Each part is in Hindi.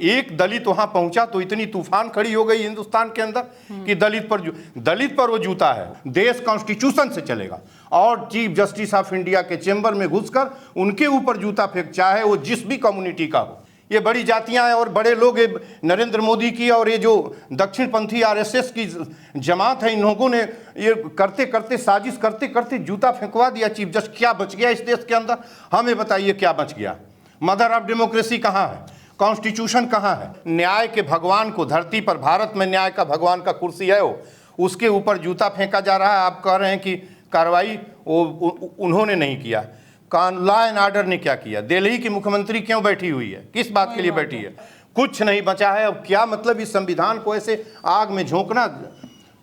एक दलित वहां पहुंचा तो इतनी तूफान खड़ी हो गई हिंदुस्तान के अंदर कि दलित पर वो जूता है। देश कॉन्स्टिट्यूशन से चलेगा और चीफ जस्टिस ऑफ इंडिया के चेंबर में घुसकर उनके ऊपर जूता फेंक, चाहे वो जिस भी कम्युनिटी का हो। ये बड़ी जातियां हैं और बड़े लोग, नरेंद्र मोदी की और ये जो दक्षिणपंथी आरएसएस की जमात है, इन लोगों ने ये करते करते, साजिश करते करते जूता फेंकवा दिया चीफ जस्टिस। क्या बच गया इस देश के अंदर? हमें बताइए क्या बच गया? मदर ऑफ डेमोक्रेसी कहाँ है? कॉन्स्टिट्यूशन कहाँ है? न्याय के भगवान को, धरती पर भारत में न्याय का भगवान का कुर्सी है वो, उसके ऊपर जूता फेंका जा रहा है। आप कह रहे हैं कि कार्रवाई उन्होंने नहीं किया। लॉ एंड ऑर्डर ने क्या किया? दिल्ली की मुख्यमंत्री क्यों बैठी हुई है? किस बात के लिए बैठी है? कुछ नहीं बचा है। अब क्या मतलब इस संविधान को ऐसे आग में झोंकना,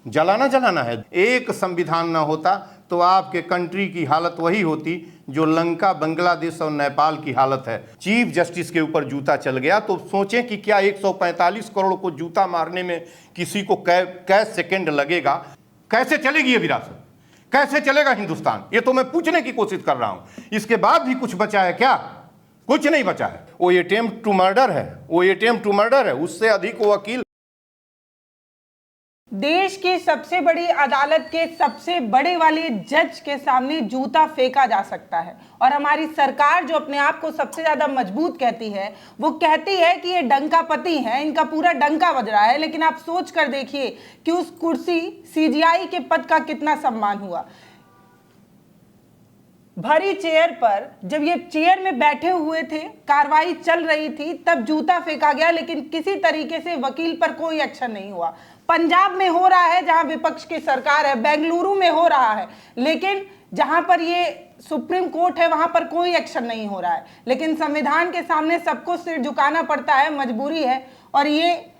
जलाना है? एक संविधान ना होता तो आपके कंट्री की हालत वही होती जो लंका, बांग्लादेश और नेपाल की हालत है। चीफ जस्टिस के ऊपर जूता चल गया तो सोचें कि क्या 145 करोड़ को जूता मारने में किसी को कै सेकंड लगेगा? कैसे चलेगी ये विरासत? कैसे चलेगा हिंदुस्तान? ये तो मैं पूछने की कोशिश कर रहा हूं। इसके बाद भी कुछ बचा है क्या? कुछ नहीं बचा है। वो अटेम्प्ट टू मर्डर है, वो अटेम्प्ट टू मर्डर है। उससे अधिक वो वकील। देश की सबसे बड़ी अदालत के सबसे बड़े वाले जज के सामने जूता फेंका जा सकता है और हमारी सरकार जो अपने आप को सबसे ज्यादा मजबूत कहती है, वो कहती है कि ये डंकापति हैं, इनका पूरा डंका बज रहा है। लेकिन आप सोच कर देखिए कि उस कुर्सी सीजीआई के पद का कितना सम्मान हुआ। भरी चेयर पर जब ये चेयर में बैठे हुए थे, कार्रवाई चल रही थी, तब जूता फेंका गया, लेकिन किसी तरीके से वकील पर कोई एक्शन नहीं हुआ। पंजाब में हो रहा है जहां विपक्ष की सरकार है, बेंगलुरु में हो रहा है, लेकिन जहां पर ये सुप्रीम कोर्ट है वहां पर कोई एक्शन नहीं हो रहा है। लेकिन संविधान के सामने सबको सिर झुकाना पड़ता है, मजबूरी है। और ये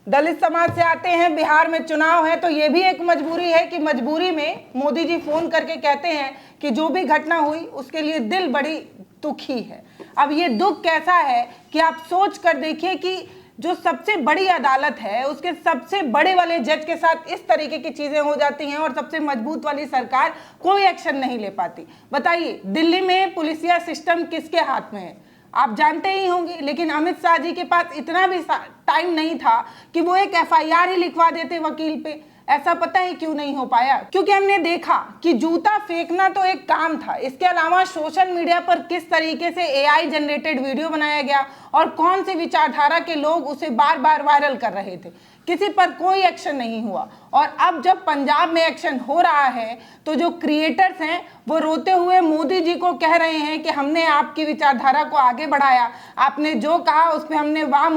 दलित समाज से आते हैं, बिहार में चुनाव है तो ये भी एक मजबूरी है कि मजबूरी में मोदी जी फोन करके कहते हैं कि जो भी घटना हुई उसके लिए दिल बड़ी दुखी है। अब ये दुख कैसा है कि आप सोच कर देखिए कि जो सबसे बड़ी अदालत है उसके सबसे बड़े वाले जज के साथ इस तरीके की चीजें हो जाती हैं और सबसे मजबूत वाली सरकार कोई एक्शन नहीं ले पाती। बताइए, दिल्ली में पुलिसिया सिस्टम किसके हाथ में है? आप जानते ही होंगे। लेकिन अमित शाह जी के पास इतना भी टाइम नहीं था कि वो एक एफआईआर ही लिखवा देते वकील पे। ऐसा पता है क्यों नहीं हो पाया? क्योंकि हमने देखा कि जूता फेंकना तो एक काम था, इसके अलावा सोशल मीडिया पर किस तरीके से एआई जनरेटेड वीडियो बनाया गया और कौन सी विचारधारा के लोग उसे बार बार वायरल कर रहे थे, किसी पर कोई एक्शन नहीं हुआ। और अब जब पंजाब में एक्शन हो रहा है तो जो क्रिएटर्स हैं वो रोते हुए मोदी जी को कह रहे हैं कि हमने आपकी विचारधारा को आगे बढ़ाया, आपने जो कहा उस पर हमने वाह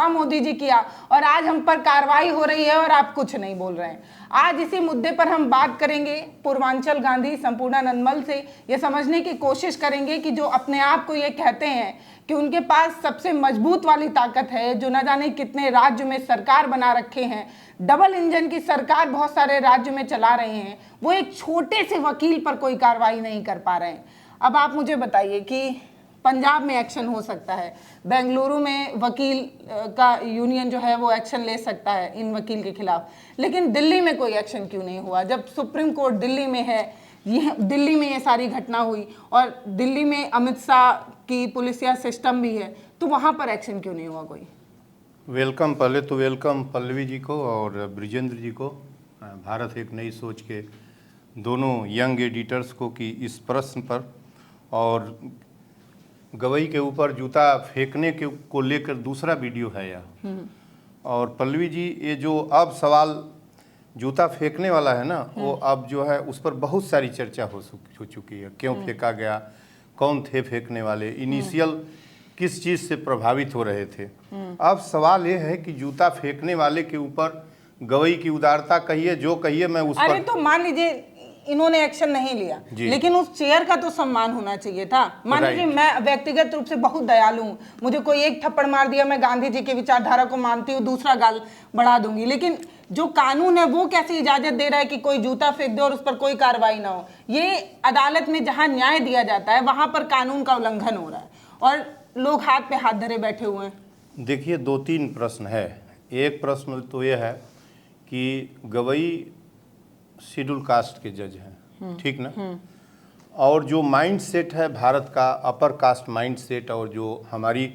मोदी जी किया और आज हम पर कार्रवाई हो रही है और आप कुछ नहीं बोल रहे हैं। आज इसी मुद्दे पर हम बात करेंगे पूर्वांचल गांधी संपूर्णा नंदमल से। ये समझने की कोशिश करेंगे कि जो अपने आप को ये कहते हैं कि उनके पास सबसे मजबूत वाली ताकत है, जो न जाने कितने राज्य में सरकार बना रखे हैं, डबल इंजन की सरकार बहुत सारे राज्य में चला रहे हैं, वो एक छोटे से वकील पर कोई कार्रवाई नहीं कर पा रहे हैं। अब आप मुझे बताइए कि पंजाब में एक्शन हो सकता है, बेंगलुरु में वकील का यूनियन जो है वो एक्शन ले सकता है इन वकील के खिलाफ, लेकिन दिल्ली में कोई एक्शन क्यों नहीं हुआ? जब सुप्रीम कोर्ट दिल्ली में है, दिल्ली में ये सारी घटना हुई और दिल्ली में अमित शाह की पुलिसिया सिस्टम भी है, तो वहाँ पर एक्शन क्यों नहीं हुआ कोई? वेलकम, पहले तो वेलकम पल्लवी जी को और ब्रिजेंद्र जी को, भारत एक नई सोच के दोनों यंग एडिटर्स को कि इस प्रश्न पर और गवई के ऊपर जूता फेंकने के को लेकर दूसरा वीडियो है यह। और पल्लवी जी, ये जो अब सवाल जूता फेंकने वाला है ना, वो अब जो है उस पर बहुत सारी चर्चा हो चुकी है। क्यों फेंका गया, कौन थे फेंकने वाले, इनिशियल किस चीज़ से प्रभावित हो रहे थे। अब सवाल ये है कि जूता फेंकने वाले के ऊपर गवई की उदारता कहिए, जो कहिए, मैं उस अरे तो मान लीजिए इन्होंने एक्शन नहीं लिया, लेकिन उस चेयर का तो सम्मान होना चाहिए था। मान लीजिए मैं व्यक्तिगत रूप से बहुत दयालु हूँ, मुझे कोई एक थप्पड़ मार दिया, मैं गांधी जी की विचारधारा को मानती हूँ, दूसरा गाल बढ़ा दूंगी, लेकिन जो कानून है वो कैसे इजाजत दे रहा है कि कोई जूता फेंक दे और उस पर कोई कार्रवाई ना हो? ये अदालत में जहां न्याय दिया जाता है वहां पर कानून का उल्लंघन हो रहा है और लोग हाथ पे हाथ धरे बैठे हुए हैं। देखिए, 2-3 प्रश्न है। एक प्रश्न तो ये है कि गवई शेड्यूल कास्ट के जज हैं, ठीक ना? और जो माइंड सेट है भारत का, अपर कास्ट माइंड सेट, और जो हमारी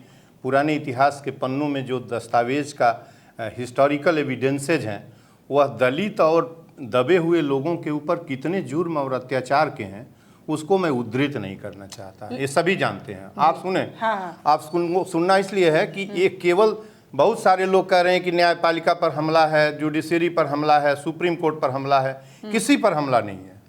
पुराने इतिहास के पन्नों में जो दस्तावेज का हिस्टोरिकल एविडेंसेज हैं, वह दलित और दबे हुए लोगों के ऊपर कितने जुर्म और अत्याचार के हैं उसको मैं उद्धृत नहीं करना चाहता। ये सभी जानते हैं। आप सुने, हाँ। आप सुनना इसलिए है कि ये केवल बहुत सारे लोग कह रहे हैं कि न्यायपालिका पर हमला है, जुडिशरी पर हमला है, सुप्रीम कोर्ट पर हमला है। किसी पर हमला नहीं है।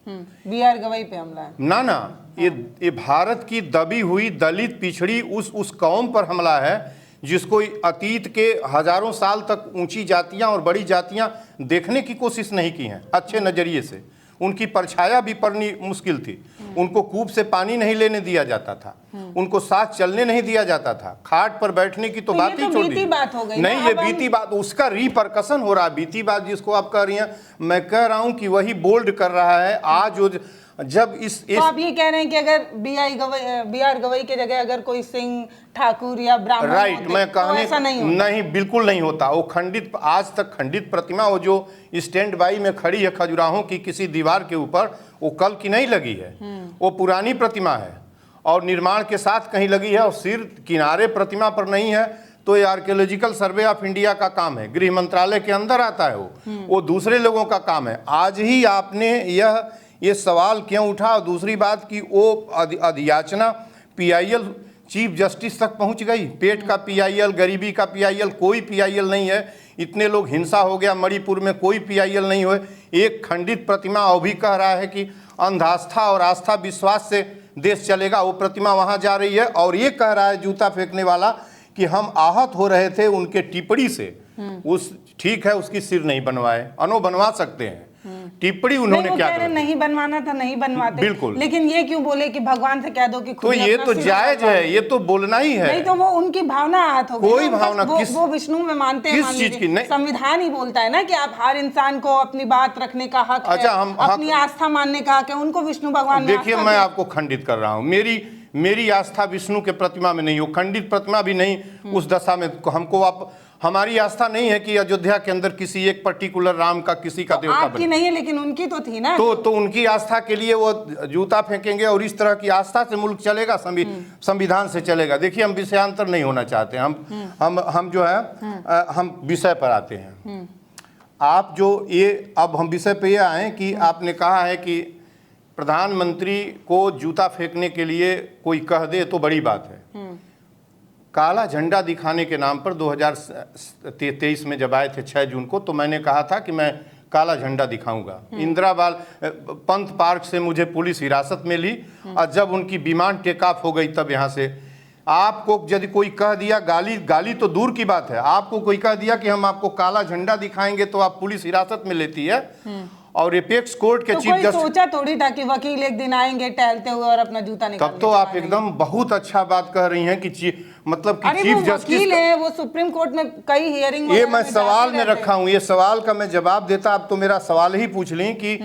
BR गवई पे हमला है ना, ये भारत की दबी हुई दलित पिछड़ी उस कौम पर हमला है जिसको अतीत के हजारों साल तक ऊंची जातियां और बड़ी जातियां देखने की कोशिश नहीं की हैं अच्छे नजरिए से। उनकी परछाया भी पड़नी मुश्किल थी। उनको कूप से पानी नहीं लेने दिया जाता था, उनको साथ चलने नहीं दिया जाता था, खाट पर बैठने की तो बात ही छोड़ दी। बात हो गई नहीं, ये बीती बात, उसका रिपरकशन हो रहा है। बीती बात जिसको आप कह रही हैं, मैं कह रहा हूं कि वही बोल्ड कर रहा है आज। जब तो आप ये कह रहे हैं कि अगर BR गवई के जगह अगर कोई सिंह, ठाकुर या ब्राह्मण राइट, मैं कहने तो ऐसा नहीं बिल्कुल नहीं होता। वो खंडित, आज तक खंडित प्रतिमा वो जो स्टैंड बाई में खड़ी है खजुराहों की किसी दीवार के ऊपर, वो कल की नहीं लगी है, वो पुरानी प्रतिमा है और निर्माण के साथ कहीं लगी है और सिर किनारे प्रतिमा पर नहीं है। तो ये आर्कियोलॉजिकल सर्वे ऑफ इंडिया का काम है, गृह मंत्रालय के अंदर आता है वो दूसरे लोगों का काम है। आज ही आपने ये सवाल क्यों उठा? दूसरी बात कि वो अधियाचना PIL चीफ जस्टिस तक पहुंच गई। पेट का PIL, गरीबी का PIL, कोई PIL नहीं है। इतने लोग हिंसा हो गया मणिपुर में, कोई PIL नहीं हुए। एक खंडित प्रतिमा और भी कह रहा है कि अंधास्था और आस्था विश्वास से देश चलेगा, वो प्रतिमा वहां जा रही है। और ये कह रहा है जूता फेंकने वाला कि हम आहत हो रहे थे उनके टिप्पणी से। ठीक है, उसकी सिर नहीं बनवाए, बनवा सकते हैं। टिप्पणी उन्होंने क्या कहा? नहीं बनवाना था, नहीं बनवाते। बिल्कुल। लेकिन ये क्यों बोले कि भगवान से कह दो कि तो ये तो जायज है, ये तो बोलना ही है। नहीं तो वो उनकी भावना आहत हो गई। कोई भावना वो विष्णु में मानते हैं, किस चीज की? नहीं, संविधान ही बोलता है ना कि आप हर इंसान को अपनी बात रखने का हक है, अपनी आस्था मानने का हक है। उनको विष्णु भगवान, देखिए मैं आपको खंडित कर रहा हूँ। मेरी आस्था विष्णु के प्रतिमा में नहीं हो, खंडित प्रतिमा भी नहीं उस दशा में। हमको हमारी आस्था नहीं है कि अयोध्या के अंदर किसी एक पर्टिकुलर राम का किसी का देवता आपकी नहीं है, लेकिन उनकी तो थी ना। तो उनकी आस्था के लिए वो जूता फेंकेंगे और इस तरह की आस्था से मुल्क चलेगा, संविधान से चलेगा। देखिए हम विषयांतर नहीं होना चाहते। हम जो है हम विषय पर आते हैं। आप जो ये अब हम विषय पे ये आए कि आपने कहा है कि प्रधानमंत्री को जूता फेंकने के लिए कोई कह दे तो बड़ी बात है। काला झंडा दिखाने के नाम पर 2023 में जब आए थे 6 जून को, तो मैंने कहा था कि मैं काला झंडा दिखाऊंगा। इंदिरा बाल पंत पार्क से मुझे पुलिस हिरासत में ली और जब उनकी विमान टेक ऑफ हो गई तब यहाँ से आपको यदि कोई कह दिया, गाली तो दूर की बात है, आपको कोई कह दिया कि हम आपको काला झंडा दिखाएंगे तो आप पुलिस हिरासत में लेती है। और एपेक्स कोर्ट के चीफ जस्टिस, सोचा थोड़ी था कि वकील एक दिन आएंगे टहलते हुए और अपना जूता निकाल। तब तो आप एकदम बहुत अच्छा बात कह रही हैं कि मतलब कि चीफ जस्टिस है, वो सुप्रीम कोर्ट में कई हियरिंग, ये मैं सवाल में रखा हूं, ये सवाल का मैं जवाब देता। आप तो मेरा सवाल ही पूछ ली कि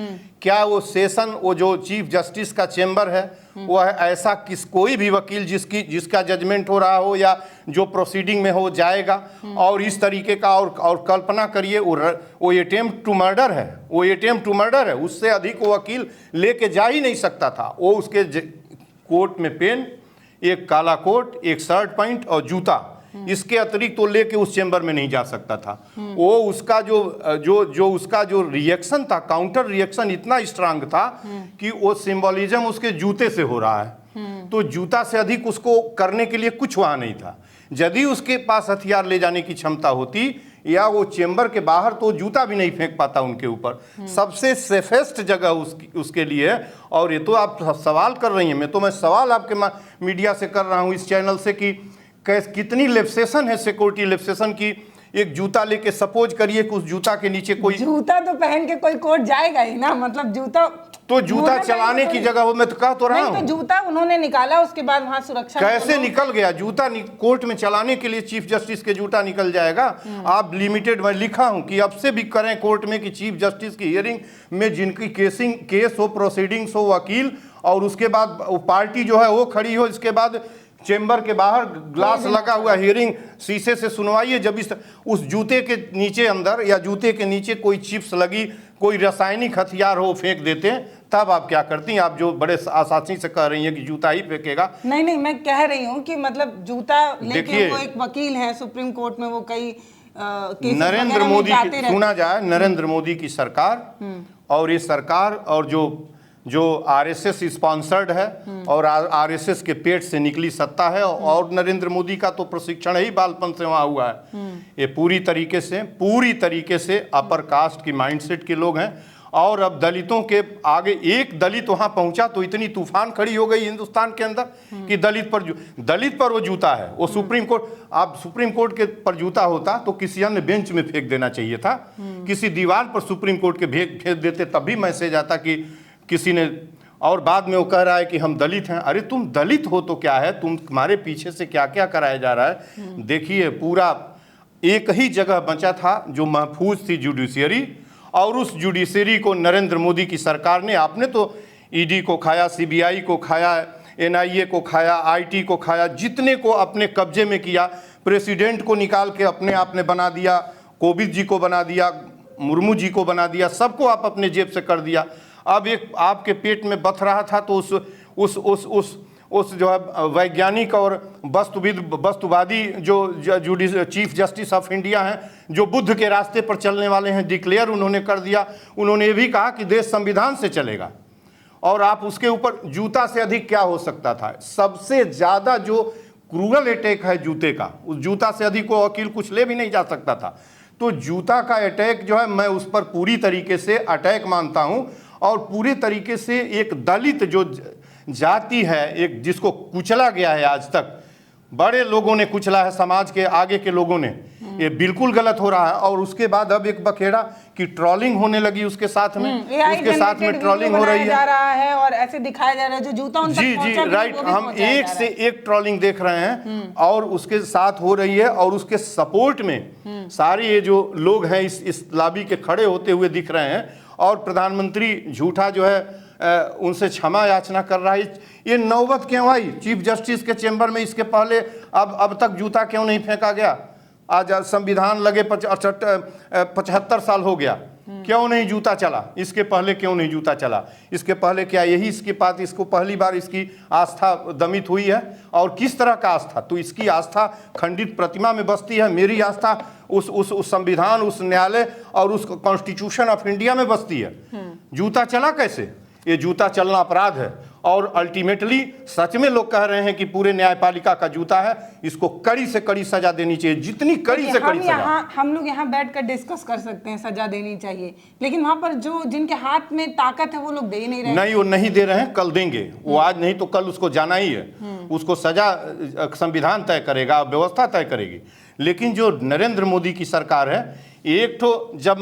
क्या वो सेशन, वो जो चीफ जस्टिस का चेंबर है, वो है ऐसा कोई भी वकील जिसका जजमेंट हो रहा हो या जो प्रोसीडिंग में हो जाएगा और इस तरीके का और कल्पना करिए वो अटेम्प्ट टू मर्डर है, वो अटेम्प्ट टू मर्डर है, उससे अधिक वो वकील लेके जा ही नहीं सकता था। वो उसके कोट में पेन, एक काला कोट, एक शर्ट पैंट और जूता, इसके अतिरिक्त तो लेके उस चेंबर में नहीं जा सकता था। वो उसका उसका जो रिएक्शन था, काउंटर रिएक्शन इतना स्ट्रांग था कि वो सिंबोलिज्म उसके जूते से हो रहा है। तो जूता से अधिक उसको करने के लिए कुछ वहां नहीं था। यदि उसके पास हथियार ले जाने की क्षमता होती या वो चेंबर के बाहर, तो जूता भी नहीं फेंक पाता उनके ऊपर। सबसे सेफेस्ट जगह उसके लिए। और ये तो आप सवाल कर रही हैं, मैं सवाल आपके मीडिया से कर रहा हूं, इस चैनल से, कि कितनी लेप्सेशन है सिक्योरिटी लेप्सेशन की। एक जूता लेके सपोज करिए कि उस जूता के नीचे कोई, जूता तो पहन के कोई कोर्ट जाएगा ही ना, मतलब जूता चलाने की जगह हो, मैं तो कह तो रहा हूं। तो जूता उन्होंने निकाला, उसके बाद वहां सुरक्षा कैसे निकल गया जूता? कोर्ट में चलाने के लिए चीफ जस्टिस के जूता निकल जाएगा? आप लिमिटेड, मैं लिखा हूं कि अब से भी करें कोर्ट में कि चीफ जस्टिस की हियरिंग में जिनकी केस हो, प्रोसीडिंग्स हो, वकील, और उसके बाद पार्टी जो है वो खड़ी हो, इसके बाद चेंबर के बाहर ग्लास लगा हुआ हियरिंग, शीशे से सुनवाइए। जब उस जूते के नीचे अंदर या जूते के नीचे कोई चिप्स लगी, कोई रासायनिक हथियार हो, फेंक देते तब आप क्या करती हैं? आप जो बड़े आसानी से कह रही हैं कि जूता ही फेंकेगा। नहीं, मैं कह रही हूँ कि मतलब जूता लेके देखिए, वो एक वकील है सुप्रीम कोर्ट में, वो कई केसेस नरेंद्र वगैरह में मोदी जाते की, रहते सुना जाए, नरेंद्र मोदी की सरकार और ये सरकार और जो आरएसएस स्पॉन्सर्ड है और आरएसएस के पेट से निकली सत्ता है, और नरेंद्र मोदी का तो प्रशिक्षण ही बालपन से वहां हुआ है। ये पूरी तरीके से अपर कास्ट की माइंडसेट के लोग हैं। और अब दलितों के आगे एक दलित वहां पहुंचा तो इतनी तूफान खड़ी हो गई हिंदुस्तान के अंदर कि दलित पर वो जूता है। वो सुप्रीम कोर्ट के पर जूता होता तो किसी अन्य बेंच में फेंक देना चाहिए था, किसी दीवार पर सुप्रीम कोर्ट के फेंक देते, तब भी मैसेज आता कि किसी ने। और बाद में वो कह रहा है कि हम दलित हैं। अरे तुम दलित हो तो क्या है, तुम्हारे पीछे से क्या क्या कराया जा रहा है। देखिए, पूरा एक ही जगह बचा था जो महफूज थी, जुडिशियरी, और उस जुडिशरी को नरेंद्र मोदी की सरकार ने, आपने तो ईडी को खाया, सीबीआई को खाया, एनआईए को खाया, आईटी को खाया, जितने को अपने कब्जे में किया। प्रेसिडेंट को निकाल के अपने आप ने बना दिया, कोविंद जी को बना दिया, मुर्मू जी को बना दिया, सबको आप अपने जेब से कर दिया। अब एक आपके पेट में बथ रहा था तो उस जो है वैज्ञानिक और वस्तुवादी जो चीफ जस्टिस ऑफ इंडिया हैं, जो बुद्ध के रास्ते पर चलने वाले हैं, डिक्लेयर उन्होंने कर दिया। उन्होंने ये भी कहा कि देश संविधान से चलेगा, और आप उसके ऊपर जूता से अधिक क्या हो सकता था। सबसे ज़्यादा जो क्रूरल अटैक है जूते का, उस जूता से अधिक को वकील कुछ ले भी नहीं जा सकता था। तो जूता का अटैक जो है, मैं उस पर पूरी तरीके से अटैक मानता हूँ। और पूरे तरीके से एक दलित जो जाति है, एक जिसको कुचला गया है, आज तक बड़े लोगों ने कुचला है, समाज के आगे के लोगों ने, ये बिल्कुल गलत हो रहा है। और उसके बाद अब एक बखेड़ा कि ट्रोलिंग होने लगी उसके साथ में, उसके साथ में ट्रोलिंग हो रही जा रहा है और ऐसे दिखाया जा रहा है जो जूता उन तक पहुंचा भी राइट। वो भी हम पहुंचाया एक जा रहा से है। एक ट्रोलिंग देख रहे हैं और उसके साथ हो रही है, और उसके सपोर्ट में सारे ये जो लोग हैं इस लॉबी के खड़े होते हुए दिख रहे हैं। और प्रधानमंत्री झूठा जो है उनसे क्षमा याचना कर रहा है। ये नौबत क्यों आई चीफ जस्टिस के चेंबर में? इसके पहले अब तक जूता क्यों नहीं फेंका गया? आज संविधान लगे 75 साल हो गया, क्यों नहीं जूता चला? इसके पहले क्यों नहीं जूता चला? इसके पहले क्या यही इसकी बात, इसको पहली बार इसकी आस्था दमित हुई है? और किस तरह का आस्था? तो इसकी आस्था खंडित प्रतिमा में बसती है, मेरी आस्था उस संविधान, उस न्यायालय और उस कॉन्स्टिट्यूशन ऑफ इंडिया में बसती है। जूता चला कैसे? ये जूता चलना अपराध है। और अल्टीमेटली सच में लोग कह रहे हैं कि पूरे न्यायपालिका का जूता है, इसको कड़ी से कड़ी सजा देनी चाहिए, जितनी कड़ी से कड़ी सजा। हम लोग यहाँ बैठकर डिस्कस कर सकते हैं सजा देनी चाहिए, लेकिन वहां पर जो जिनके हाथ में ताकत है वो लोग दे ही नहीं रहे। नहीं, वो नहीं दे रहे हैं, कल देंगे। वो आज नहीं तो कल उसको जाना ही है। उसको सजा संविधान तय करेगा, व्यवस्था तय करेगी। लेकिन जो नरेंद्र मोदी की सरकार है, एक तो जब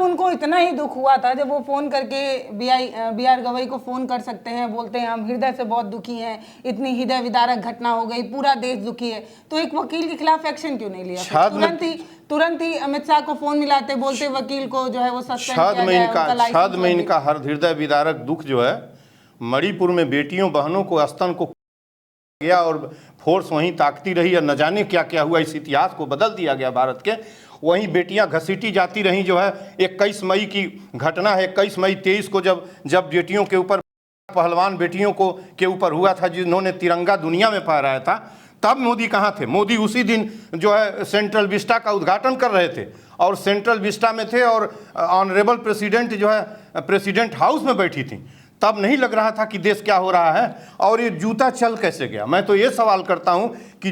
उनको इतना ही दुख हुआ था, जब वो फोन करके बी आर गवई को फोन कर सकते हैं, बोलते हैं हम हृदय से बहुत दुखी हैं, इतनी हृदय विदारक घटना हो गई, पूरा देश दुखी है, तो एक वकील के खिलाफ एक्शन क्यों नहीं लिया? तुरंत ही अमित शाह को फोन मिलाते, बोलते वकील को जो है वो सस्पेंड किया जाए। 6 महीने का हर हृदय विदारक दुख जो है, मणिपुर में बेटियों बहनों को स्तन को गया और फोर्स वहीं ताकती रही, और न जाने क्या क्या हुआ, इस इतिहास को बदल दिया गया भारत के। वहीं बेटियां घसीटी जाती रहीं, जो है 21 मई की घटना है। 21 मई 23 को जब बेटियों के ऊपर, पहलवान बेटियों के ऊपर हुआ था, जिन्होंने तिरंगा दुनिया में फहराया था, तब मोदी कहाँ थे? मोदी उसी दिन जो है सेंट्रल विस्टा का उद्घाटन कर रहे थे, और सेंट्रल विस्टा में थे, और ऑनरेबल प्रेसिडेंट जो है प्रेसिडेंट हाउस में बैठी थी। तब नहीं लग रहा था कि देश क्या हो रहा है। और ये जूता चल कैसे गया? मैं तो ये सवाल करता हूँ कि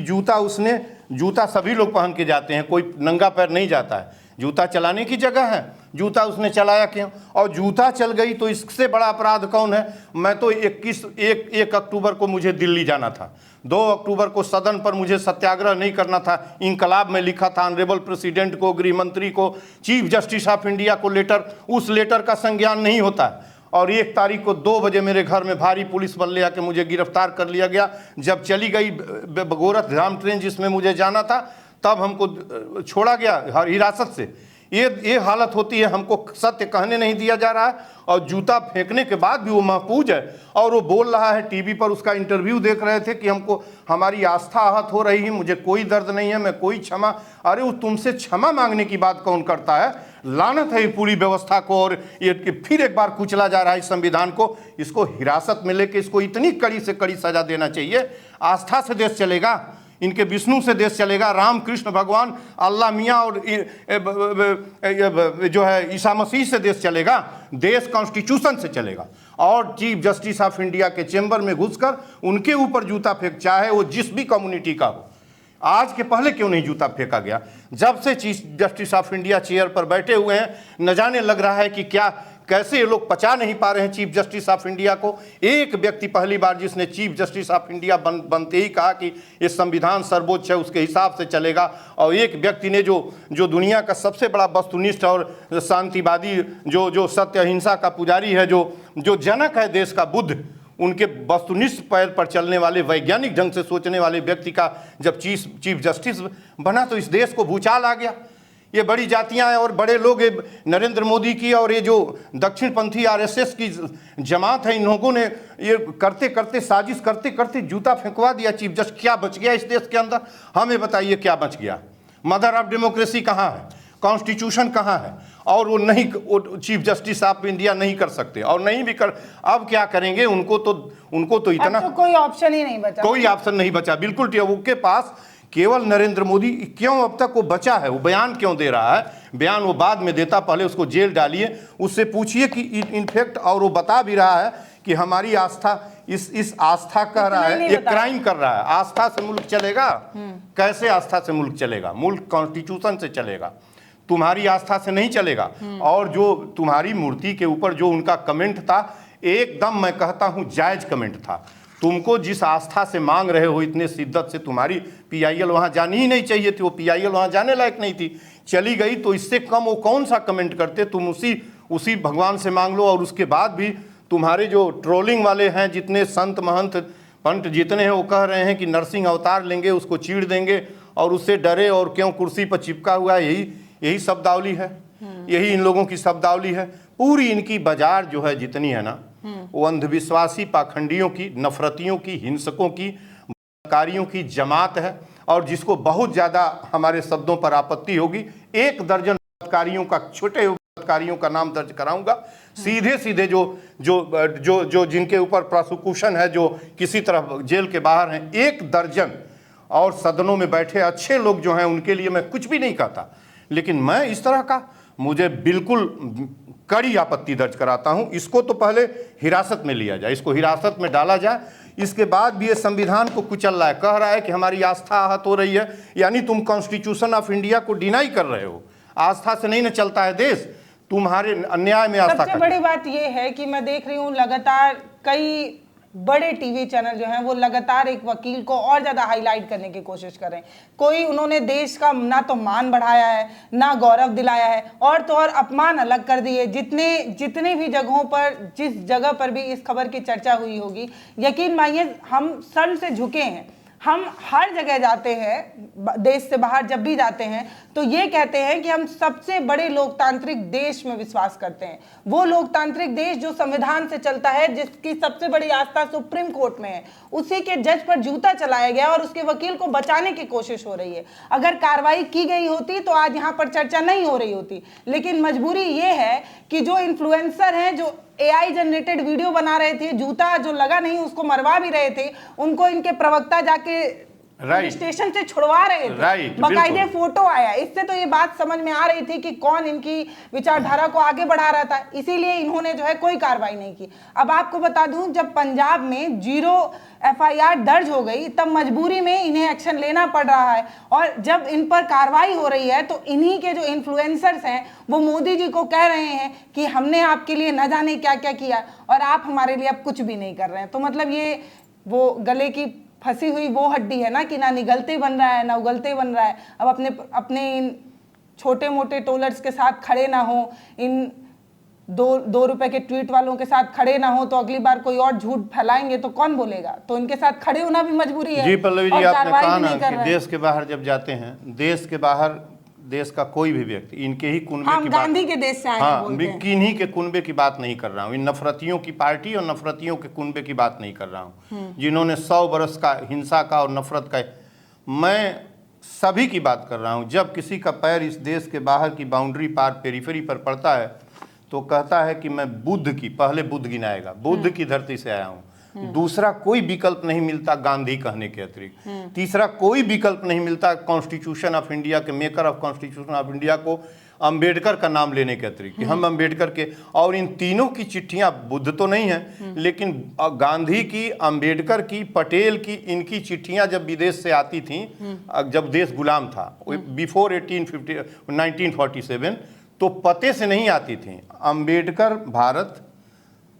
जूता सभी लोग पहन के जाते हैं, कोई नंगा पैर नहीं जाता है। जूता चलाने की जगह है, जूता उसने चलाया क्यों? और जूता चल गई तो इससे बड़ा अपराध कौन है? मैं तो 1 अक्टूबर को मुझे दिल्ली जाना था, 2 अक्टूबर को सदन पर मुझे सत्याग्रह नहीं करना था। इंकलाब में लिखा था ऑनरेबल प्रेसिडेंट को, गृह मंत्री को, चीफ जस्टिस ऑफ इंडिया को लेटर, उस लेटर का संज्ञान नहीं होता है। और 1 तारीख को 2 बजे मेरे घर में भारी पुलिस बल ले आके मुझे गिरफ्तार कर लिया गया। जब चली गई गोरखधाम ट्रेन जिसमें मुझे जाना था, तब हमको छोड़ा गया हिरासत से। ये हालत होती है, हमको सत्य कहने नहीं दिया जा रहा है और जूता फेंकने के बाद भी वो महफूज है। और वो बोल रहा है, टीवी पर उसका इंटरव्यू देख रहे थे कि हमको हमारी आस्था आहत हो रही है, मुझे कोई दर्द नहीं है, मैं कोई क्षमा। अरे वो तुमसे क्षमा मांगने की बात कौन करता है? लानत है ये पूरी व्यवस्था को। और ये फिर एक बार कुचला जा रहा है इस संविधान को। इसको हिरासत में लेके इसको इतनी कड़ी से कड़ी सजा देना चाहिए। आस्था से देश चलेगा, इनके विष्णु से देश चलेगा, राम कृष्ण भगवान अल्लाह मियाँ और जो है ईसा मसीह से देश चलेगा। देश कॉन्स्टिट्यूशन से चलेगा। और चीफ जस्टिस ऑफ इंडिया के चेंबर में घुसकर उनके ऊपर जूता फेंक, चाहे वो जिस भी कम्युनिटी का हो। आज के पहले क्यों नहीं जूता फेंका गया? जब से chief justice of India chair पर बैठे हुए हैं, न जाने लग रहा है कि क्या कैसे ये लोग पचा नहीं पा रहे हैं चीफ जस्टिस ऑफ इंडिया को। एक व्यक्ति पहली बार जिसने चीफ जस्टिस ऑफ इंडिया बनते ही कहा कि ये संविधान सर्वोच्च है, उसके हिसाब से चलेगा। और एक व्यक्ति ने जो दुनिया का सबसे बड़ा वस्तुनिष्ठ और शांतिवादी, जो सत्य अहिंसा का पुजारी है, जो जनक है देश का, बुद्ध, उनके वस्तुनिष्ठ पैर पर चलने वाले, वैज्ञानिक ढंग से सोचने वाले व्यक्ति का जब चीफ जस्टिस बना तो इस देश को भूचाल आ गया। ये बड़ी जातियां और बड़े लोग, नरेंद्र मोदी की और ये जो दक्षिणपंथी आरएसएस की जमात है, इन लोगों ने ये करते करते, साजिश करते करते जूता फेंकवा दिया चीफ जस्टिस। क्या बच गया इस देश के अंदर? हमें बताइए क्या बच गया? मदर ऑफ डेमोक्रेसी कहाँ है? कॉन्स्टिट्यूशन कहाँ है? और वो चीफ जस्टिस ऑफ इंडिया नहीं कर सकते, और नहीं भी कर, अब क्या करेंगे? उनको तो इतना, अब तो कोई ऑप्शन ही नहीं बचा, कोई ऑप्शन नहीं बचा। बिल्कुल उनके पास केवल नरेंद्र मोदी। क्यों अब तक वो बचा है? वो बयान क्यों दे रहा है? बयान वो बाद में देता, पहले उसको जेल डालिए, उससे पूछिए कि इनफैक्ट, और वो बता भी रहा है कि हमारी आस्था, इस आस्था कह रहा है, ये क्राइम कर रहा है। आस्था से मुल्क चलेगा? कैसे आस्था से मुल्क चलेगा? मुल्क कॉन्स्टिट्यूशन से चलेगा, तुम्हारी आस्था से नहीं चलेगा। और जो तुम्हारी मूर्ति के ऊपर जो उनका कमेंट था, एकदम मैं कहता हूं जायज कमेंट था। तुमको जिस आस्था से मांग रहे हो, इतने शिद्दत से, तुम्हारी पीआईएल वहां जानी ही नहीं चाहिए थी। वो पीआईएल वहां जाने लायक नहीं थी, चली गई तो इससे कम वो कौन सा कमेंट करते? तुम उसी भगवान से मांग लो। और उसके बाद भी तुम्हारे जो ट्रोलिंग वाले हैं, जितने संत महंत पंत जितने हैं, वो कह रहे हैं कि नरसिंह अवतार लेंगे, उसको चीड़ देंगे और उससे डरे, और क्यों कुर्सी पर चिपका हुआ है। यही शब्दावली है, यही इन लोगों की शब्दावली है। पूरी इनकी बाजार जो है जितनी है ना, वो अंधविश्वासी, पाखंडियों की, नफरतियों की, हिंसकों की, बलात्कारियों की जमात है। और जिसको बहुत ज़्यादा हमारे शब्दों पर आपत्ति होगी, 1 दर्जन बलात्कारियों का, छोटे बलात्कारियों का नाम दर्ज कराऊंगा, सीधे सीधे जो जिनके ऊपर प्रोसिक्यूशन है, जो किसी तरह जेल के बाहर हैं, 1 दर्जन। और सदनों में बैठे अच्छे लोग जो हैं, उनके लिए मैं कुछ भी नहीं कहता, लेकिन मैं इस तरह का, मुझे बिल्कुल कड़ी आपत्ति दर्ज कराता हूं। इसको तो पहले हिरासत में लिया जाए, इसको हिरासत में डाला जाए। इसके बाद भी ये संविधान को कुचल रहा है, कह रहा है कि हमारी आस्था आहत हो रही है। यानी तुम कॉन्स्टिट्यूशन ऑफ इंडिया को डिनाई कर रहे हो। आस्था से नहीं न चलता है देश, तुम्हारे अन्याय में आस्था। सबसे बड़ी बात ये है कि मैं देख रही हूँ लगातार कई बड़े टीवी चैनल जो हैं वो लगातार एक वकील को और ज्यादा हाईलाइट करने की कोशिश कर रहे हैं। कोई उन्होंने देश का ना तो मान बढ़ाया है, ना गौरव दिलाया है, और तो और अपमान अलग कर दिए। जितने भी जगहों पर, जिस जगह पर भी इस खबर की चर्चा हुई होगी, यकीन मानिए हम सर से झुके हैं। हम हर जगह जाते हैं, देश से बाहर जब भी जाते हैं, तो ये कहते हैं कि हम सबसे बड़े लोकतांत्रिक देश में विश्वास करते हैं। वो लोकतांत्रिक देश जो संविधान से चलता है, जिसकी सबसे बड़ी आस्था सुप्रीम कोर्ट में है, उसी के जज पर जूता चलाया गया और उसके वकील को बचाने की कोशिश हो रही है। अगर कार्रवाई की गई होती तो आज यहाँ पर चर्चा नहीं हो रही होती। लेकिन मजबूरी ये है कि जो इन्फ्लुएंसर हैं, जो AI जनरेटेड वीडियो बना रहे थे, जूता जो लगा नहीं उसको मरवा भी रहे थे, उनको इनके प्रवक्ता जाके स्टेशन से छुड़वा रहे थे। बाकायदे फोटो आया। इससे तो ये बात समझ में आ रही थी कि कौन इनकी विचारधारा को आगे बढ़ा रहा था। इसीलिए इन्होंने जो है कोई कार्रवाई नहीं की। अब आपको बता दूं, जब पंजाब में 0 FIR दर्ज हो गई, तब मजबूरी में इन्हें एक्शन लेना पड़ रहा है। और जब इन पर कार्रवाई हो रही है तो इन्हीं के जो इन्फ्लुएंसर्स हैं वो मोदी जी को कह रहे हैं कि हमने आपके लिए न जाने क्या क्या किया और आप हमारे लिए अब कुछ भी नहीं कर रहे हैं। तो मतलब ये वो गले की फंसी हुई वो हड्डी है ना कि ना निगलते बन रहा है ना उगलते बन रहा है। अब अपने इन छोटे मोटे ट्रोलर्स के साथ खड़े ना हो, इन दो रुपए के ट्वीट वालों के साथ खड़े ना हो, तो अगली बार कोई और झूठ फैलाएंगे तो कौन बोलेगा। तो इनके साथ खड़े होना भी मजबूरी है। जी पल्लवी जी, आपने कहा ना कि देश के बाहर जब जाते हैं, देश के बाहर देश का कोई भी व्यक्ति इनके ही कुनबे हम की बात, गांधी के देश से आए हैं हाँ, बोलते हैं। किन्हीं के कुनबे की बात नहीं कर रहा हूँ। इन नफरतियों की पार्टी और नफरतियों के कुनबे की बात नहीं कर रहा हूँ, जिन्होंने 100 बरस का हिंसा का और नफरत का। मैं सभी की बात कर रहा हूँ। जब किसी का पैर इस देश के बाहर की बाउंड्री पार पेरिफेरी पर पड़ता है तो कहता है कि मैं बुद्ध की, पहले बुद्ध गिनाएगा, बुद्ध की धरती से आया हूँ। दूसरा कोई विकल्प नहीं मिलता गांधी कहने के अतिरिक्त। तीसरा कोई विकल्प नहीं मिलता कॉन्स्टिट्यूशन ऑफ इंडिया के maker of constitution of India को अंबेडकर का नाम लेने के अतिरिक्त। हम अंबेडकर के, और इन तीनों की चिट्ठियां, बुद्ध तो नहीं है लेकिन गांधी की, अंबेडकर की, पटेल की, इनकी चिट्ठियां जब विदेश से आती थी, जब देश गुलाम था बिफोर 1947, तो पते से नहीं आती थी। अंबेडकर भारत,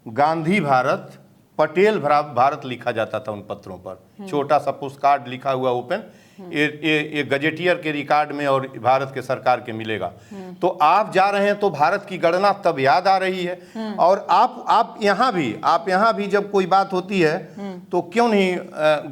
गांधी भारत, पटेल भारत लिखा जाता था उन पत्रों पर। छोटा सा पोस्ट कार्ड लिखा हुआ ओपन, ये गजेटियर के रिकॉर्ड में और भारत के सरकार के मिलेगा। तो आप जा रहे हैं तो भारत की गणना तब याद आ रही है। और आप यहाँ भी जब कोई बात होती है तो क्यों नहीं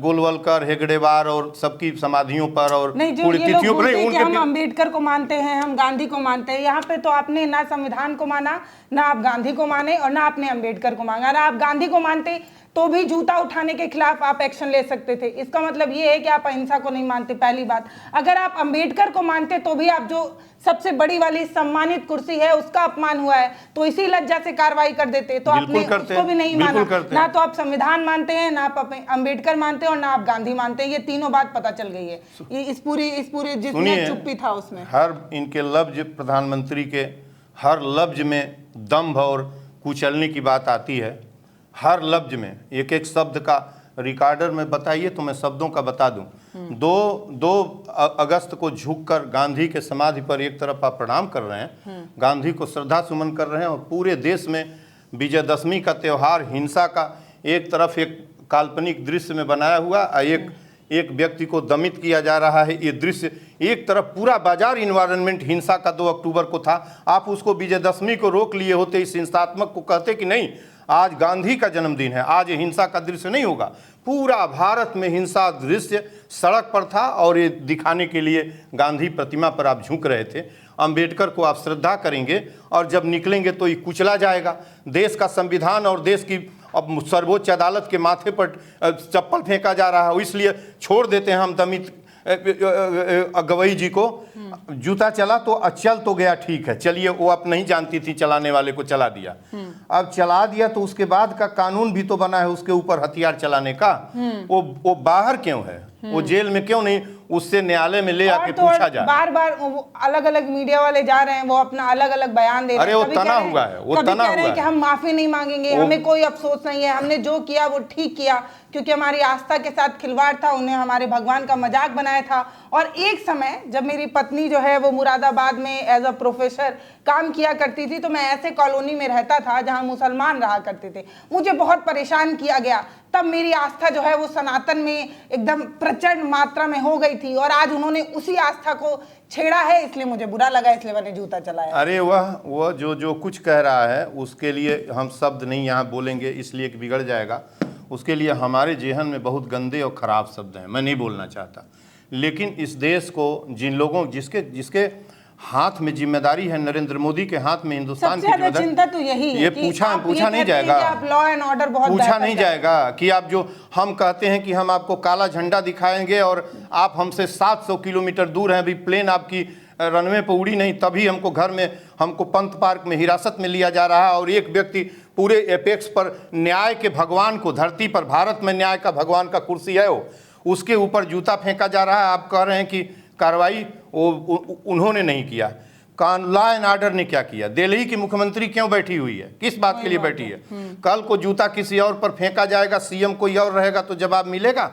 गोलवलकर, हेगड़ेवार और सबकी समाधियों पर और पुण्यतिथियों पर नहीं, हम अंबेडकर को मानते हैं, हम गांधी को मानते हैं। यहाँ पे तो आपने ना संविधान को माना, ना आप गांधी को माने और ना आपने अंबेडकर को मांगा। ना आप गांधी को मानते तो भी जूता उठाने के खिलाफ आप एक्शन ले सकते थे। इसका मतलब ये है कि आप अहिंसा को नहीं मानते, पहली बात। अगर आप अंबेडकर को मानते तो भी आप जो सबसे बड़ी वाली सम्मानित कुर्सी है उसका अपमान हुआ है तो इसी लज्जा से कार्रवाई कर देते। तो आपने उसको भी नहीं माना। ना तो आप संविधान मानते हैं, ना आप अंबेडकर मानते हैं और ना आप गांधी मानते हैं। ये तीनों बात पता चल गई है इस पूरे जिसमें चुप्पी था उसमें। हर इनके लफ्ज, प्रधानमंत्री के हर लफ्ज में दंभ और कुचलने की बात आती है। हर लफ्ज में एक एक शब्द का रिकॉर्डर में बताइए तो मैं शब्दों का बता दूं। 2 अगस्त को झुककर गांधी के समाधि पर एक तरफ आप प्रणाम कर रहे हैं, गांधी को श्रद्धा सुमन कर रहे हैं, और पूरे देश में विजयदशमी का त्यौहार, हिंसा का एक तरफ एक काल्पनिक दृश्य में बनाया हुआ, एक व्यक्ति को दमित किया जा रहा है। ये दृश्य एक तरफ पूरा बाजार इन्वायरमेंट हिंसा का 2 अक्टूबर को था। आप उसको विजयदशमी को रोक लिए होते, इस हिंसात्मक को कहते कि नहीं आज गांधी का जन्मदिन है, आज हिंसा का दृश्य नहीं होगा। पूरा भारत में हिंसा दृश्य सड़क पर था और ये दिखाने के लिए गांधी प्रतिमा पर आप झुक रहे थे। अंबेडकर को आप श्रद्धा करेंगे और जब निकलेंगे तो ये कुचला जाएगा। देश का संविधान और देश की अब सर्वोच्च अदालत के माथे पर चप्पल फेंका जा रहा है, इसलिए छोड़ देते हैं हम दमित गवई जी को। जूता चला तो चल तो गया, ठीक है, चलिए, वो आप नहीं जानती थी, चलाने वाले को चला दिया। अब चला दिया तो उसके बाद का कानून भी तो बना है उसके ऊपर हथियार चलाने का। वो बाहर क्यों है, वो जेल में क्यों नहीं, उससे न्यायालय में ले आके पूछा जाए। बार बार अलग अलग मीडिया वाले जा रहे हैं, वो अपना अलग अलग बयान दे रहे हैं। अरे वो तना हुआ है, वो तना हुआ है कि हम माफी नहीं मांगेंगे, हमें कोई अफसोस नहीं है, हमने जो किया वो ठीक किया, क्योंकि हमारी आस्था के साथ खिलवाड़ था, उन्हें हमारे भगवान का मजाक बनाया था। और एक समय जब मेरी पत्नी जो है वो मुरादाबाद में एज अ प्रोफेसर काम किया करती थी, तो मैं ऐसे कॉलोनी में रहता था जहां मुसलमान रहा करते थे। मुझे बहुत परेशान किया गया। तब मेरी आस्था जो है वो सनातन में एकदम प्रचंड मात्रा में हो गई थी, और आज उन्होंने उसी आस्था को छेड़ा है, इसलिए मुझे बुरा लगा, इसलिए मैंने जूता चलाया। अरे वह जो कुछ कह रहा है उसके लिए हम शब्द नहीं यहाँ बोलेंगे, इसलिए कि बिगड़ जाएगा। उसके लिए हमारे जेहन में बहुत गंदे और ख़राब शब्द हैं, मैं नहीं बोलना चाहता। लेकिन इस देश को जिन लोगों जिसके हाथ में जिम्मेदारी है, नरेंद्र मोदी के हाथ में हिंदुस्तान की जिम्मेदारी, चिंता तो यही है, ये पूछा नहीं जाएगा, आप लॉ एंड ऑर्डर बहुत पूछा नहीं जाएगा कि आप जो हम कहते हैं कि हम आपको काला झंडा दिखाएंगे और आप हमसे 700 किलोमीटर दूर हैं, अभी प्लेन आपकी रनवे पर उड़ी नहीं, तभी हमको घर में, हमको पंत पार्क में हिरासत में लिया जा रहा है, और एक व्यक्ति पूरे एपेक्स पर न्याय के भगवान को, धरती पर भारत में न्याय का भगवान का कुर्सी है वो, उसके ऊपर जूता फेंका जा रहा है। आप कह रहे हैं कि कार्रवाई उन्होंने नहीं किया। लॉ एंड ऑर्डर ने क्या किया? दिल्ली की मुख्यमंत्री क्यों बैठी हुई है, किस बात के लिए बैठी है? कल को जूता किसी और पर फेंका जाएगा, सीएम कोई और रहेगा तो जवाब मिलेगा।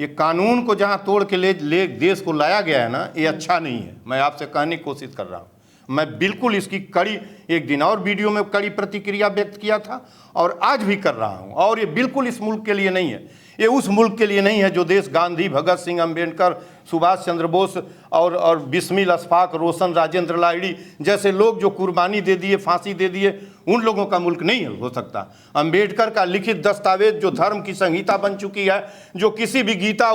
ये कानून को जहां तोड़ के ले देश को लाया गया है ना, ये अच्छा नहीं है। मैं आपसे कहने की कोशिश कर रहा हूं, मैं बिल्कुल इसकी कड़ी, एक दिन और वीडियो में कड़ी प्रतिक्रिया व्यक्त किया था और आज भी कर रहा हूं, और ये बिल्कुल इस मुल्क के लिए नहीं है। ये उस मुल्क के लिए नहीं है जो देश गांधी, भगत सिंह, अंबेडकर, सुभाष चंद्र बोस और बिस्मिल अशफाक, रोशन, राजेंद्र लाहिड़ी जैसे लोग जो कुर्बानी दे दिए, फांसी दे दिए, उन लोगों का मुल्क नहीं हो सकता। अंबेडकर का लिखित दस्तावेज जो धर्म की संहिता बन चुकी है, जो किसी भी गीता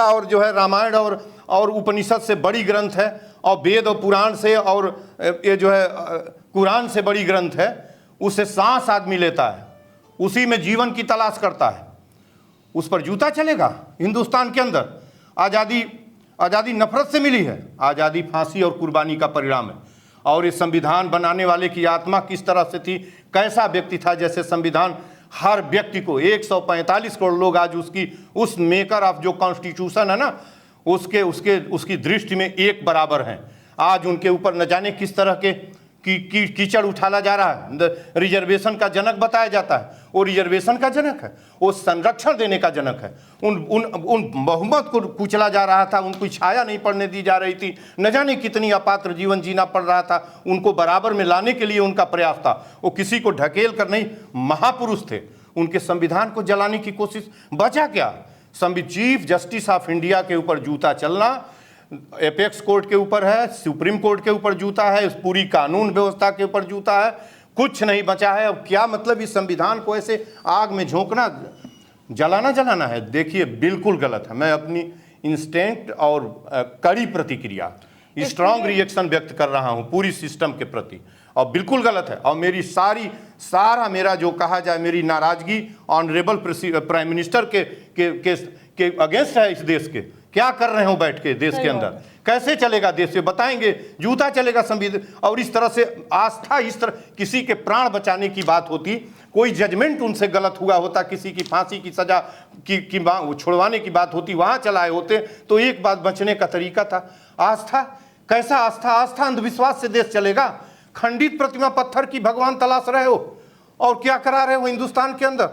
और जो है रामायण और उपनिषद से बड़ी ग्रंथ है, और वेद और पुराण से और ये जो है कुरान से बड़ी ग्रंथ है, उसे सांस आदमी लेता है, उसी में जीवन की तलाश करता है, उस पर जूता चलेगा? हिंदुस्तान के अंदर आज़ादी नफरत से मिली है, आज़ादी फांसी और कुर्बानी का परिणाम है। और इस संविधान बनाने वाले की आत्मा किस तरह से थी, कैसा व्यक्ति था, जैसे संविधान हर व्यक्ति को 145 करोड़ लोग आज उस मेकर ऑफ जो कॉन्स्टिट्यूशन है ना, उसकी दृष्टि में एक बराबर हैं। आज उनके ऊपर न जाने किस तरह के कीचड़ उठाला जा रहा है। रिजर्वेशन का जनक बताया जाता है, वो रिजर्वेशन का जनक है, वो संरक्षण देने का जनक है। उन बहुमत को कुचला जा रहा था, उनको छाया नहीं पड़ने दी जा रही थी, न जाने कितनी अपात्र जीवन जीना पड़ रहा था। उनको बराबर में लाने के लिए उनका प्रयास था, वो किसी को ढकेल कर नहीं, महापुरुष थे। उनके संविधान को जलाने की कोशिश, बचा क्या? चीफ जस्टिस ऑफ इंडिया के ऊपर जूता चलना, एपेक्स कोर्ट के ऊपर है, सुप्रीम कोर्ट के ऊपर जूता है, इस पूरी कानून व्यवस्था के ऊपर जूता है, कुछ नहीं बचा है। अब क्या मतलब इस संविधान को ऐसे आग में झोंकना, जलाना है? देखिए बिल्कुल गलत है। मैं अपनी इंस्टेंट और कड़ी प्रतिक्रिया, स्ट्रांग रिएक्शन व्यक्त कर रहा हूं पूरी सिस्टम के प्रति, और बिल्कुल गलत है। और मेरी सारा मेरा जो कहा जाए मेरी नाराजगी ऑनरेबल प्राइम मिनिस्टर के अगेंस्ट है। इस देश के क्या कर रहे हो बैठ के देश के अंदर, कैसे चलेगा देश से बताएंगे? जूता चलेगा संविधान। और इस तरह से आस्था, इस तरह किसी के प्राण बचाने की बात होती, कोई जजमेंट उनसे गलत हुआ होता, किसी की फांसी की सजा की छुड़वाने की बात होती, वहां चलाए होते तो एक बात बचने का तरीका था। आस्था, कैसा आस्था अंधविश्वास से देश चलेगा? खंडित प्रतिमा पत्थर की भगवान तलाश रहे हो और क्या करा रहे हो हिंदुस्तान के अंदर?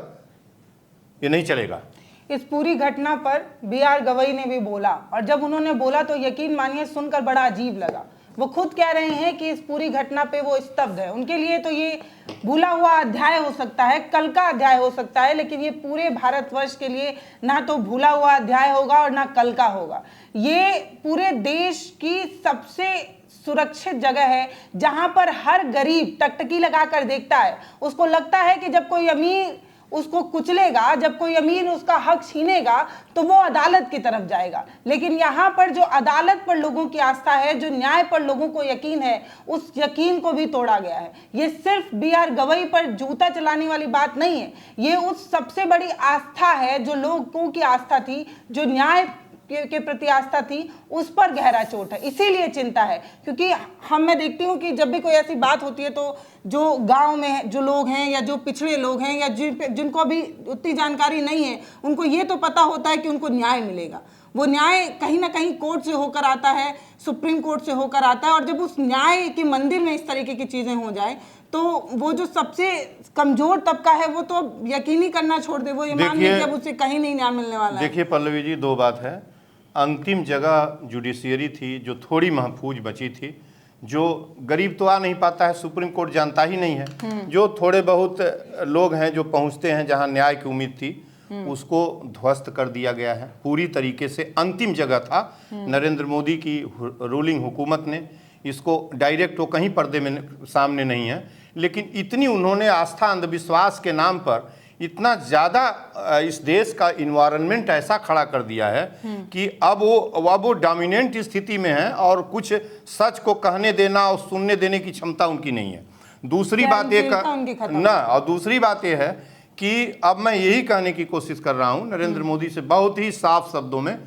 ये नहीं चलेगा। इस पूरी घटना पर BR गवई ने भी बोला, और जब उन्होंने बोला तो यकीन मानिए सुनकर बड़ा अजीब लगा। वो खुद कह रहे हैं कि इस पूरी घटना पे वो स्तब्ध है। उनके लिए तो ये भूला हुआ अध्याय हो सकता है, कल का अध्याय हो सकता है, लेकिन ये पूरे भारतवर्ष के लिए ना तो भूला हुआ अध्याय होगा और ना कल का होगा। ये पूरे देश की सबसे सुरक्षित जगह है, जहां पर हर गरीब टकटकी लगाकर देखता है। उसको लगता है कि जब कोई अमीर उसको कुचलेगा, जब कोई अमीर उसका हक छीनेगा, तो वो अदालत की तरफ जाएगा। लेकिन यहाँ पर जो अदालत पर लोगों की आस्था है, जो न्याय पर लोगों को यकीन है, उस यकीन को भी तोड़ा गया है। ये सिर्फ BR गवई पर जूता चलाने वाली बात नहीं है, ये उस सबसे बड़ी आस्था है जो लोगों की आस्था थी, जो न्याय के प्रति आस्था थी, उस पर गहरा चोट है। इसीलिए चिंता है, क्योंकि मैं देखती हूँ कि जब भी कोई ऐसी बात होती है तो जो गांव में जो लोग हैं या जो पिछड़े लोग हैं या जिनको अभी उतनी जानकारी नहीं है, उनको ये तो पता होता है कि उनको न्याय मिलेगा। वो न्याय कहीं ना कहीं कोर्ट से होकर आता है, सुप्रीम कोर्ट से होकर आता है, और जब उस न्याय के मंदिर में इस तरीके की चीज़ें हो जाए तो वो जो सबसे कमजोर तबका है वो तो यकीनी करना छोड़ दे, वो ये मान ले जब उसे कहीं नहीं न्याय मिलने वाला है। देखिए पल्लवी जी, दो बात है। अंतिम जगह जुडिशियरी थी जो थोड़ी महफूज बची थी, जो गरीब तो आ नहीं पाता है, सुप्रीम कोर्ट जानता ही नहीं है। जो थोड़े बहुत लोग हैं जो पहुंचते हैं जहां न्याय की उम्मीद थी, उसको ध्वस्त कर दिया गया है पूरी तरीके से। अंतिम जगह था। नरेंद्र मोदी की रूलिंग हुकूमत ने इसको डायरेक्ट वो कहीं पर्दे में सामने नहीं है, लेकिन इतनी उन्होंने आस्था अंधविश्वास के नाम पर इतना ज़्यादा इस देश का इन्वायरमेंट ऐसा खड़ा कर दिया है कि अब वो डोमिनेंट स्थिति में है और कुछ सच को कहने देना और सुनने देने की क्षमता उनकी नहीं है। दूसरी बात ये और दूसरी बात ये है कि अब मैं यही कहने की कोशिश कर रहा हूं नरेंद्र मोदी से बहुत ही साफ शब्दों में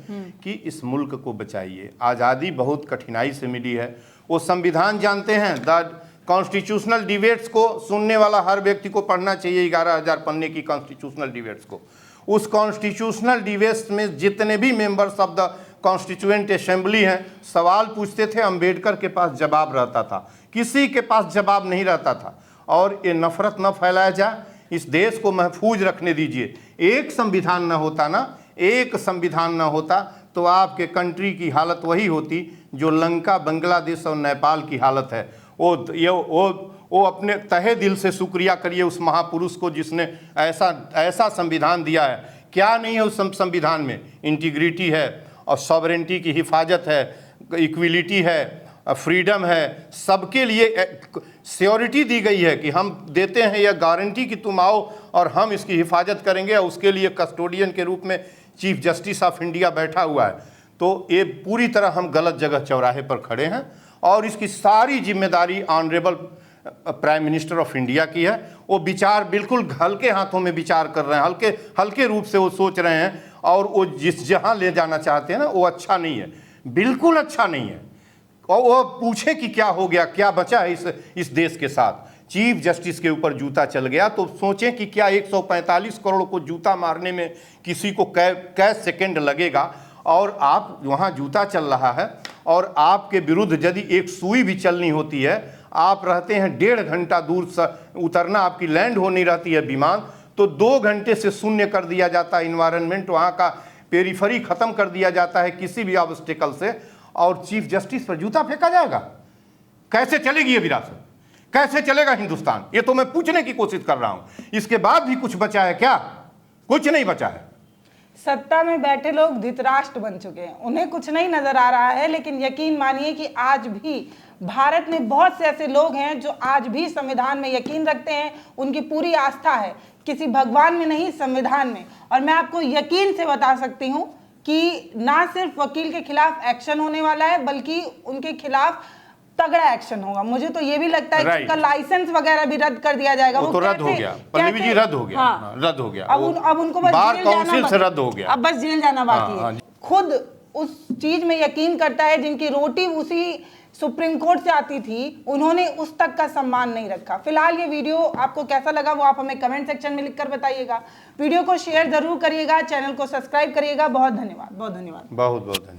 कि इस मुल्क को बचाइए। आज़ादी बहुत कठिनाई से मिली है, वो संविधान जानते हैं। कॉन्स्टिट्यूशनल डिबेट्स को सुनने वाला हर व्यक्ति को पढ़ना चाहिए, 11,000 पन्ने की कॉन्स्टिट्यूशनल डिबेट्स को। उस कॉन्स्टिट्यूशनल डिबेट्स में जितने भी members of the constituent assembly हैं सवाल पूछते थे, अंबेडकर के पास जवाब रहता था, किसी के पास जवाब नहीं रहता था। और ये नफरत न फैलाया जाए, इस देश को महफूज रखने दीजिए। एक संविधान न होता ना, एक संविधान न होता तो आपके कंट्री की हालत वही होती जो लंका, बांग्लादेश और नेपाल की हालत है। वो अपने तहे दिल से शुक्रिया करिए उस महापुरुष को जिसने ऐसा संविधान दिया है। क्या नहीं है उस संविधान में? इंटीग्रिटी है और सॉवरेंटी की हिफाजत है, इक्विलिटी है, फ्रीडम है, सबके लिए सियोरिटी दी गई है कि हम देते हैं यह गारंटी कि तुम आओ और हम इसकी हिफाजत करेंगे, और उसके लिए कस्टोडियन के रूप में चीफ जस्टिस ऑफ इंडिया बैठा हुआ है। तो ये पूरी तरह हम गलत जगह चौराहे पर खड़े हैं और इसकी सारी जिम्मेदारी honourable prime minister of India की है। वो विचार बिल्कुल हल्के हाथों में विचार कर रहे हैं, हल्के रूप से वो सोच रहे हैं, और वो जिस जहां ले जाना चाहते हैं ना वो अच्छा नहीं है, बिल्कुल अच्छा नहीं है। और वो पूछे कि क्या हो गया, क्या बचा है इस देश के साथ। चीफ जस्टिस के ऊपर जूता चल गया तो सोचें कि क्या 145 करोड़ को जूता मारने में किसी को कै सेकंड लगेगा। और आप वहाँ जूता चल रहा है और आपके विरुद्ध यदि एक सुई भी चलनी होती है, आप रहते हैं 1.5 घंटा दूर उतरना, आपकी लैंड हो नहीं रहती है विमान, तो 2 घंटे से शून्य कर दिया जाता है इन्वायरमेंट, वहाँ का पेरीफरी ख़त्म कर दिया जाता है किसी भी ऑब्स्टिकल से, और चीफ जस्टिस पर जूता फेंका जाएगा। कैसे चलेगी ये विरासत, कैसे चलेगा हिंदुस्तान? ये तो मैं पूछने की कोशिश कर रहा हूं। इसके बाद भी कुछ बचा है क्या? कुछ नहीं बचा है। सत्ता में बैठे लोग धृतराष्ट्र बन चुके हैं, उन्हें कुछ नहीं नजर आ रहा है। लेकिन यकीन मानिए कि आज भी भारत में बहुत से ऐसे लोग हैं जो आज भी संविधान में यकीन रखते हैं, उनकी पूरी आस्था है किसी भगवान में नहीं, संविधान में। और मैं आपको यकीन से बता सकती हूं कि ना सिर्फ वकील के खिलाफ एक्शन होने वाला है, बल्कि उनके खिलाफ तगड़ा एक्शन होगा। मुझे तो ये भी लगता है कि उनका लाइसेंस वगैरह भी रद्द कर दिया जाएगा। वो तो रद्द हो गया, पल्लवी जी, रद्द हो गया। हाँ। रद्द हो गया। अब उनको बस बार काउंसिल से रद्द हो गया, अब बस जेल जाना बाकी है। खुद उस चीज में यकीन करता है जिनकी रोटी उसी सुप्रीम कोर्ट से आती थी, उन्होंने उस तक का सम्मान नहीं रखा। फिलहाल ये वीडियो आपको कैसा लगा वो आप हमें कमेंट सेक्शन में लिखकर बताइएगा। वीडियो को शेयर जरूर करिएगा, चैनल को सब्सक्राइब करिएगा। बहुत धन्यवाद, बहुत धन्यवाद, बहुत बहुत धन्यवाद।